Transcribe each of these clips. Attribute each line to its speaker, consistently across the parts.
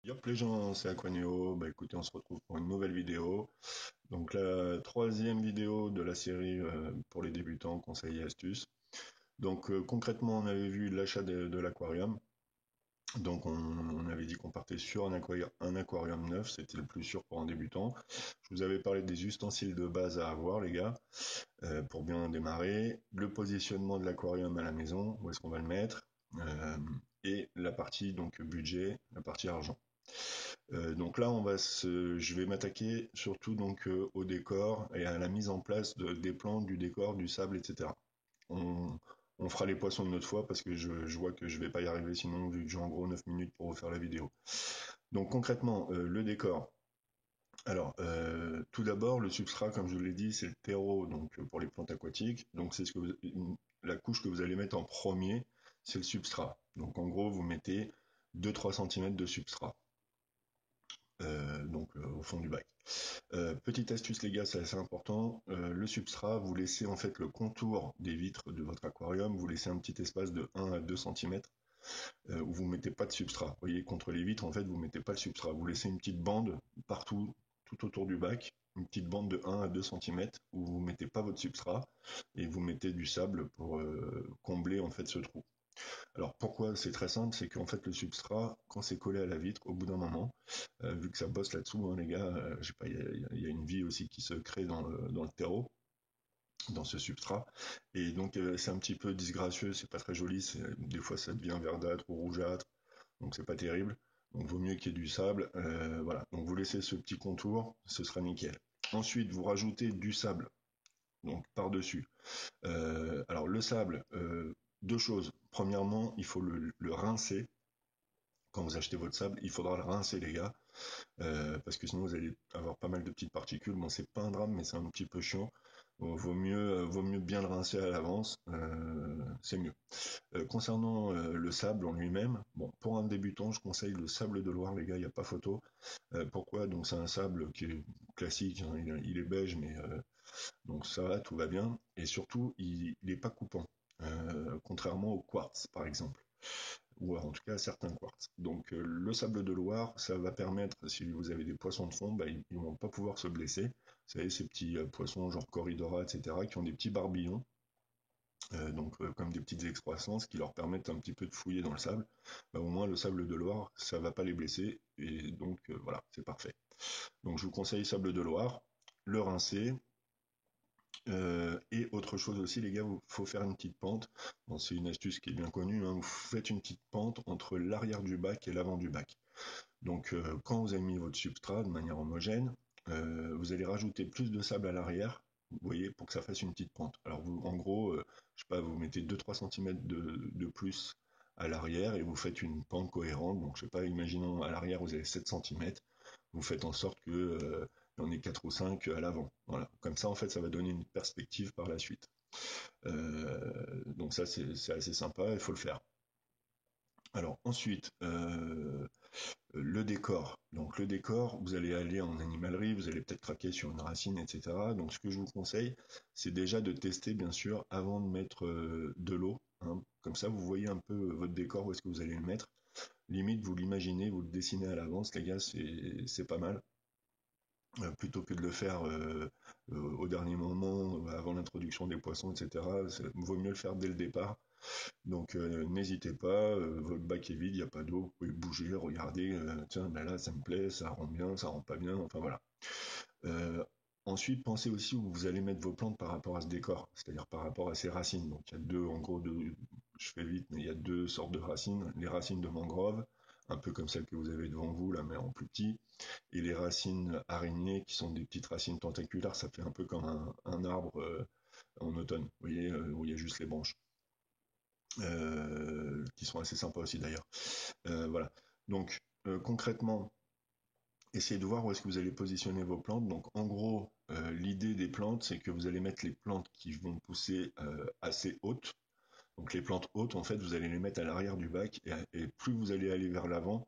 Speaker 1: Yop les gens, c'est Aquaneo. Bah écoutez, on se retrouve pour une nouvelle vidéo. Donc la troisième vidéo de la série pour les débutants, conseils et astuces. Donc concrètement, on avait vu l'achat de l'aquarium. Donc on avait dit qu'on partait sur un aquarium neuf, c'était le plus sûr pour un débutant. Je vous avais parlé des ustensiles de base à avoir, les gars, pour bien démarrer. Le positionnement de l'aquarium à la maison, où est-ce qu'on va le mettre, et la partie donc budget, la partie argent. Donc là, je vais m'attaquer surtout donc au décor et à la mise en place des plans, du décor, du sable, etc. On, on fera les poissons une autre fois parce que je vois que je vais pas y arriver sinon vu que j'ai en gros 9 minutes pour refaire la vidéo. Donc concrètement, le décor. Alors, tout d'abord, le substrat, comme je vous l'ai dit, c'est le terreau donc pour les plantes aquatiques. Donc c'est la couche que vous allez mettre en premier, c'est le substrat. Donc en gros, vous mettez 2-3 cm de substrat. Au fond du bac. Petite astuce les gars, c'est assez important. Le substrat, vous laissez en fait le contour des vitres de votre aquarium, vous laissez un petit espace de 1 à 2 cm où vous mettez pas de substrat. Vous voyez, contre les vitres, en fait, vous mettez pas le substrat. Vous laissez une petite bande partout, tout autour du bac, une petite bande de 1 à 2 cm où vous mettez pas votre substrat et vous mettez du sable pour combler en fait ce trou. Alors pourquoi c'est très simple, c'est qu'en fait le substrat, quand c'est collé à la vitre, au bout d'un moment, vu que ça bosse là-dessous, hein, les gars, je sais pas, il y a une vie aussi qui se crée dans le terreau, dans ce substrat, et donc c'est un petit peu disgracieux, c'est pas très joli, des fois ça devient verdâtre ou rougeâtre, donc c'est pas terrible. Donc vaut mieux qu'il y ait du sable, voilà. Donc vous laissez ce petit contour, ce sera nickel. Ensuite, vous rajoutez du sable, donc par-dessus. Alors le sable, deux choses. Premièrement, il faut le rincer. Quand vous achetez votre sable, il faudra le rincer, les gars, parce que sinon vous allez avoir pas mal de petites particules. Bon, c'est pas un drame, mais c'est un petit peu chiant. Bon, vaut mieux bien le rincer à l'avance, c'est mieux. Concernant le sable en lui-même, bon, pour un débutant, je conseille le sable de Loire, les gars, il n'y a pas photo. Pourquoi? Donc c'est un sable qui est classique, hein, il est beige, mais donc ça va, tout va bien. Et surtout, il n'est pas coupant, contrairement au quartz, par exemple, ou en tout cas à certains quartz. Donc le sable de Loire, ça va permettre, si vous avez des poissons de fond, bah, ils ne vont pas pouvoir se blesser. Vous savez, ces petits poissons genre Corridora, etc., qui ont des petits barbillons, comme des petites excroissances qui leur permettent un petit peu de fouiller dans le sable. Bah, au moins le sable de Loire, ça va pas les blesser, et donc voilà, c'est parfait. Donc je vous conseille sable de Loire, le rincer, et autre chose aussi, les gars, il faut faire une petite pente. Bon, c'est une astuce qui est bien connue, hein. Vous faites une petite pente entre l'arrière du bac et l'avant du bac. Donc, quand vous avez mis votre substrat de manière homogène, vous allez rajouter plus de sable à l'arrière, vous voyez, pour que ça fasse une petite pente. Alors, vous, en gros, je sais pas, vous mettez 2-3 cm de plus à l'arrière et vous faites une pente cohérente. Donc, je sais pas, imaginons à l'arrière, vous avez 7 cm, vous faites en sorte que il y en ait 4 ou 5 à l'avant. Voilà. Comme ça, en fait, ça va donner une perspective par la suite. Donc ça, c'est assez sympa, il faut le faire. Alors ensuite, le décor. Donc le décor, vous allez aller en animalerie, vous allez peut-être craquer sur une racine, etc. Donc ce que je vous conseille, c'est déjà de tester, bien sûr, avant de mettre de l'eau, hein. Comme ça, vous voyez un peu votre décor, où est-ce que vous allez le mettre. Limite, vous l'imaginez, vous le dessinez à l'avance, les gars, c'est pas mal. Plutôt que de le faire au dernier moment, avant l'introduction des poissons, etc. Vaut mieux le faire dès le départ. Donc n'hésitez pas, votre bac est vide, il n'y a pas d'eau, vous pouvez bouger, regarder, tiens, ben là ça me plaît, ça rend bien, ça rend pas bien, enfin voilà. Euh, Ensuite, pensez aussi où vous allez mettre vos plantes par rapport à ce décor, c'est-à-dire par rapport à ces racines. Donc il y a deux, en gros, je fais vite, mais il y a deux sortes de racines. Les racines de mangrove, un peu comme celles que vous avez devant vous, là, mais en plus petit, et les racines araignées, qui sont des petites racines tentaculaires, ça fait un peu comme un arbre en automne, vous voyez, où il y a juste les branches qui sont assez sympas aussi d'ailleurs. Voilà. Donc concrètement, essayez de voir où est-ce que vous allez positionner vos plantes. Donc en gros, l'idée des plantes, c'est que vous allez mettre les plantes qui vont pousser assez hautes. Donc les plantes hautes, en fait, vous allez les mettre à l'arrière du bac et plus vous allez aller vers l'avant,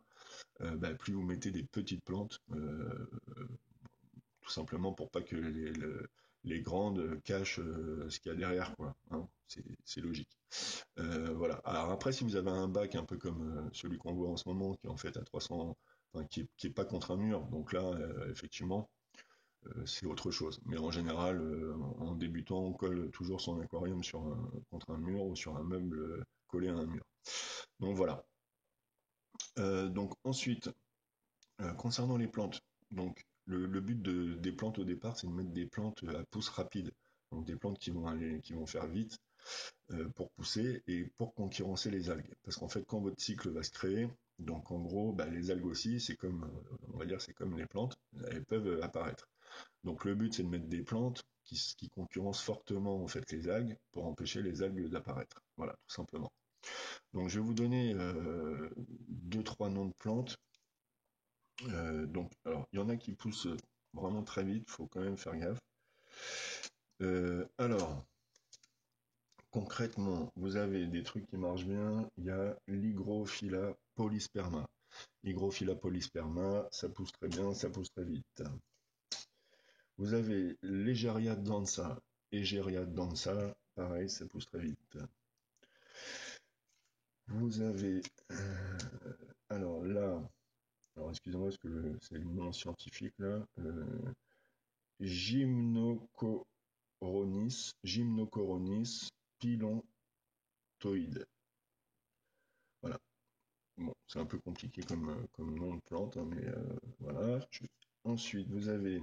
Speaker 1: plus vous mettez des petites plantes, tout simplement pour pas que les grandes cachent ce qu'il y a derrière, quoi, hein. C'est logique. Voilà. Alors après, si vous avez un bac un peu comme celui qu'on voit en ce moment, qui est en fait à enfin, qui est pas contre un mur. Donc là, effectivement, c'est autre chose. Mais en général, en débutant, on colle toujours son aquarium contre un mur ou sur un meuble collé à un mur. Donc voilà. Donc ensuite, concernant les plantes, donc le but des plantes au départ, c'est de mettre des plantes à pousse rapide. Donc des plantes qui vont faire vite pour pousser et pour concurrencer les algues. Parce qu'en fait, quand votre cycle va se créer, donc en gros, bah, les algues aussi, c'est comme, on va dire, c'est comme les plantes, elles peuvent apparaître. Donc le but, c'est de mettre des plantes qui concurrencent fortement en fait les algues pour empêcher les algues d'apparaître. Voilà, tout simplement. Donc je vais vous donner deux, trois noms de plantes. Donc, alors, il y en a qui poussent vraiment très vite, faut quand même faire gaffe. Alors, concrètement, vous avez des trucs qui marchent bien. Il y a l'Hygrophila polysperma. Hygrophila polysperma, ça pousse très bien, ça pousse très vite. Vous avez l'Egeria dansa. Egeria dansa, pareil, ça pousse très vite. Vous avez, alors là, alors excusez-moi parce que c'est le nom scientifique là, Gymnocoronis pilontoide. Voilà. Bon, c'est un peu compliqué comme nom de plante, hein, mais voilà. Ensuite, vous avez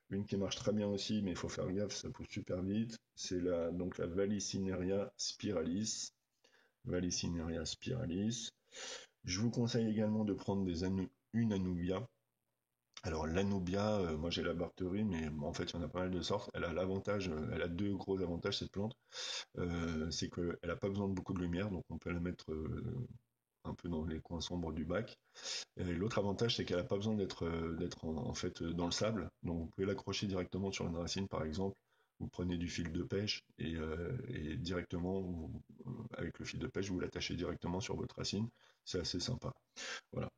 Speaker 1: une qui marche très bien aussi, mais il faut faire gaffe, ça pousse super vite. C'est donc la Valicineria spiralis. Valicineria spiralis. Je vous conseille également de prendre une Anubia. Alors l'Anubia, moi j'ai la Barterie, mais en fait il y en a pas mal de sortes. Elle a l'avantage, elle a deux gros avantages cette plante. C'est qu'elle n'a pas besoin de beaucoup de lumière, donc on peut la mettre un peu dans les coins sombres du bac. Et l'autre avantage, c'est qu'elle n'a pas besoin d'être en fait dans le sable, donc vous pouvez l'accrocher directement sur une racine par exemple. Vous prenez du fil de pêche et directement, avec le fil de pêche, vous l'attachez directement sur votre racine. C'est assez sympa. Voilà,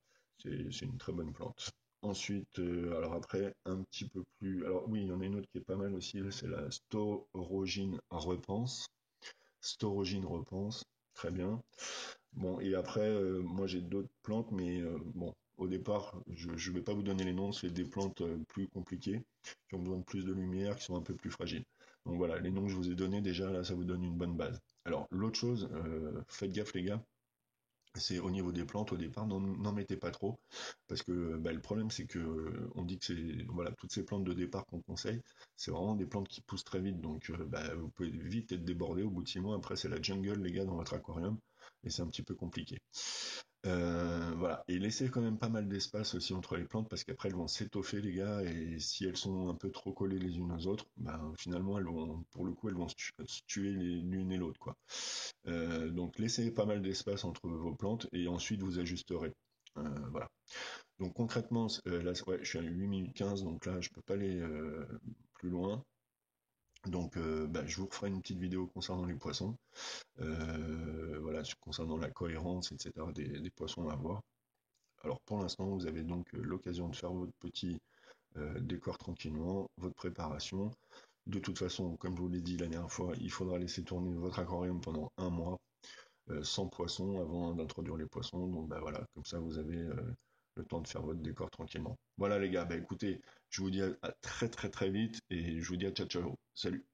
Speaker 1: c'est une très bonne plante. Ensuite, alors après, un petit peu plus. Alors oui, il y en a une autre qui est pas mal aussi, c'est la Storogine repense. Storogine repense, très bien. Bon, et après, moi j'ai d'autres plantes, mais bon, au départ, je ne vais pas vous donner les noms, c'est des plantes plus compliquées, qui ont besoin de plus de lumière, qui sont un peu plus fragiles. Donc voilà, les noms que je vous ai donnés, déjà, là, ça vous donne une bonne base. Alors, l'autre chose, faites gaffe les gars, c'est au niveau des plantes, au départ, n'en mettez pas trop, parce que bah, le problème c'est que on dit que c'est voilà toutes ces plantes de départ qu'on conseille, c'est vraiment des plantes qui poussent très vite, donc bah, vous pouvez vite être débordé au bout de 6 mois. Après c'est la jungle les gars dans votre aquarium, et c'est un petit peu compliqué. Voilà. Et laissez quand même pas mal d'espace aussi entre les plantes parce qu'après elles vont s'étoffer les gars et si elles sont un peu trop collées les unes aux autres, ben, finalement elles vont, pour le coup, elles vont se tuer l'une et l'autre quoi. Donc laissez pas mal d'espace entre vos plantes et ensuite vous ajusterez. Voilà. Donc concrètement, là ouais, je suis à 8 minutes 15 donc là je peux pas aller plus loin. Donc bah, je vous referai une petite vidéo concernant les poissons. Voilà, concernant la cohérence, etc. des poissons à voir. Alors pour l'instant, vous avez donc l'occasion de faire votre petit décor tranquillement, votre préparation. De toute façon, comme je vous l'ai dit la dernière fois, il faudra laisser tourner votre aquarium pendant un mois sans poissons avant d'introduire les poissons. Donc bah voilà, comme ça vous avez le temps de faire votre décor tranquillement. Voilà les gars, bah écoutez, je vous dis à très très très vite et je vous dis à ciao ciao. Salut.